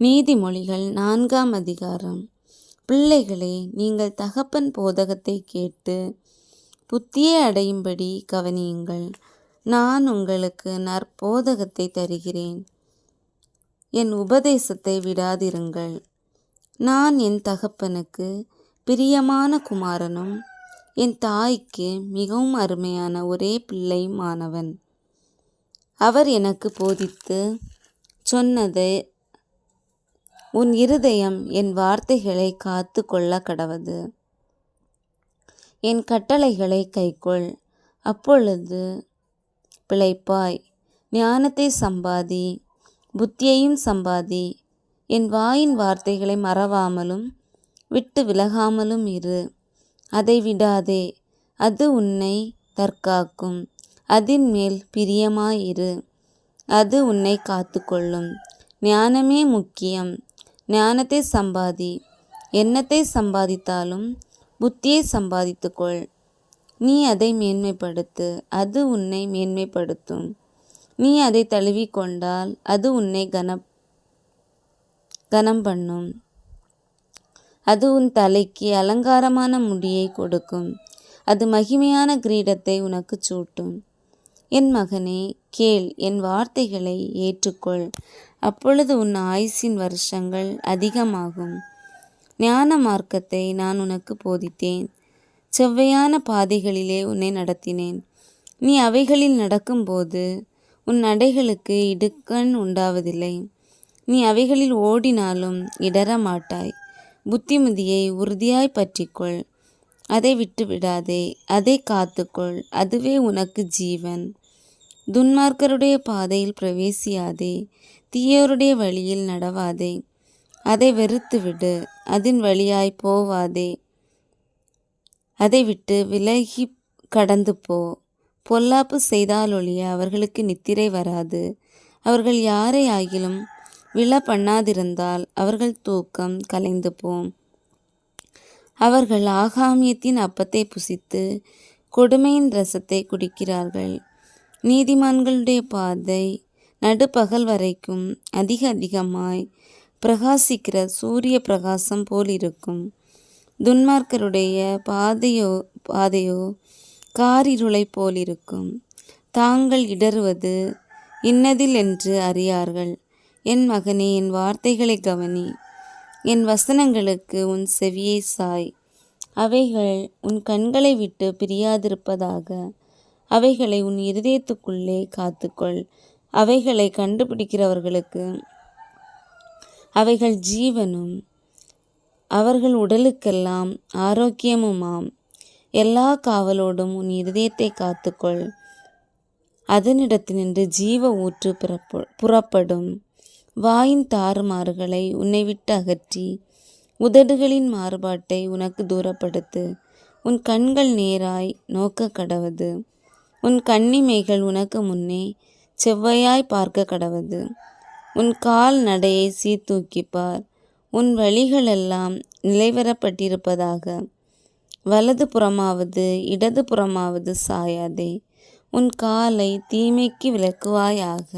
நீதிமொழிகள் 4ஆம் அதிகாரம். பிள்ளைகளே, நீங்கள் தகப்பன் போதகத்தை கேட்டு புத்தியை அடையும்படி கவனியுங்கள். நான் உங்களுக்கு நற்போதகத்தை தருகிறேன், என் உபதேசத்தை விடாதிருங்கள். நான் என் தகப்பனுக்கு பிரியமான குமாரனும் என் தாய்க்கு மிகவும் அருமையான ஒரே பிள்ளையுமானவன். அவர் எனக்கு போதித்து சொன்னதை உன் இருதயம் என் வார்த்தைகளை காத்து கொள்ள கடவது. என் கட்டளைகளை கைக்கொள், அப்பொழுது பிழைப்பாய். ஞானத்தை சம்பாதி, புத்தியையும் சம்பாதி. என் வாயின் வார்த்தைகளை மறவாமலும் விட்டு விலகாமலும் இரு. அதை விடாதே, அது உன்னை தற்காக்கும். அதின் மேல் பிரியமாயிரு, அது உன்னை காத்துக்கொள்ளும். ஞானமே முக்கியம், ஞானத்தை சம்பாதி. எண்ணத்தை சம்பாதித்தாலும் புத்தியை சம்பாதித்துக்கொள். நீ அதை மேன்மைப்படுத்து, அது உன்னை மேன்மைப்படுத்தும். நீ அதை தழுவிக்கொண்டால் அது உன்னை கனம் பண்ணும். அது உன் தலைக்கு அலங்காரமான முடியை கொடுக்கும். அது மகிமையான கிரீடத்தை உனக்கு சூட்டும். என் மகனே, கேள், என் வார்த்தைகளை ஏற்றுக்கொள். அப்பொழுது உன் ஆயுசின் வருஷங்கள் அதிகமாகும். ஞான மார்க்கத்தை நான் உனக்கு போதித்தேன், செவ்வையான பாதைகளிலே உன்னை நடத்தினேன். நீ அவைகளில் நடக்கும்போது உன் நடைகளுக்கு இடுக்கண் உண்டாவதில்லை. நீ அவைகளில் ஓடினாலும் இடற மாட்டாய். புத்திமதியை உறுதியாய் பற்றிக்கொள், அதை விட்டு விடாதே. அதை காத்துக்கொள், அதுவே உனக்கு ஜீவன். துன்மார்க்கருடைய பாதையில் பிரவேசியாதே, தீயோருடைய வழியில் நடவாதே. அதை வெறுத்துவிடு, அதன் வழியாய் போவாதே. அதை விட்டு விலகி கடந்து போ. பொல்லாப்பு செய்தாலொழிய அவர்களுக்கு நித்திரை வராது. அவர்கள் யாரை ஆகிலும் விழ பண்ணாதிருந்தால் அவர்கள் தூக்கம் கலைந்து போம். அவர்கள் ஆகாமியத்தின் அப்பத்தை புசித்து கொடுமையின் இரசத்தை குடிக்கிறார்கள். நீதிமான்களுடைய பாதை நடுப்பகல் வரைக்கும் அதிகமாய் பிரகாசிக்கிற சூரிய பிரகாசம் போல் இருக்கும். துன்மார்க்கருடைய பாதையோ காரிருளை போல் இருக்கும். தாங்கள் இடறுவது இன்னதில் என்று அறியார்கள். என் மகனே, என் வார்த்தைகளை கவனி, என் வசனங்களுக்கு உன் செவியை சாய். அவைகள் உன் கண்களை விட்டு பிரியாதிருப்பதாக. அவைகளை உன் இருதயத்துக்குள்ளே காத்துக்கொள். அவைகளை கண்டுபிடிக்கிறவர்களுக்கு அவைகள் ஜீவனும் அவர்கள் உடலுக்கெல்லாம் ஆரோக்கியமுமாம். எல்லா காவலோடும் உன் இருதயத்தை காத்துக்கொள். அதனிடத்தினின்று ஜீவ ஊற்று புறப்படும். வாயின் தாறுமாறுகளை உன்னை விட்டு அகற்றி உதடுகளின் மாறுபாட்டை உனக்கு தூரப்படுத்து. உன் கண்கள் நேராய் நோக்க கடவது. உன் கண்ணிமைகள் உனக்கு முன்னே செவ்வையாய் பார்க்க கடவது. உன் கால் நடையை சீர்தூக்கிப்பார். உன் வழிகளெல்லாம் நிலைவரப்பட்டிருப்பதாக. வலது புறமாவது இடது புறமாவது சாயாதே. உன் காலை தீமைக்கு விலக்குவாயாக.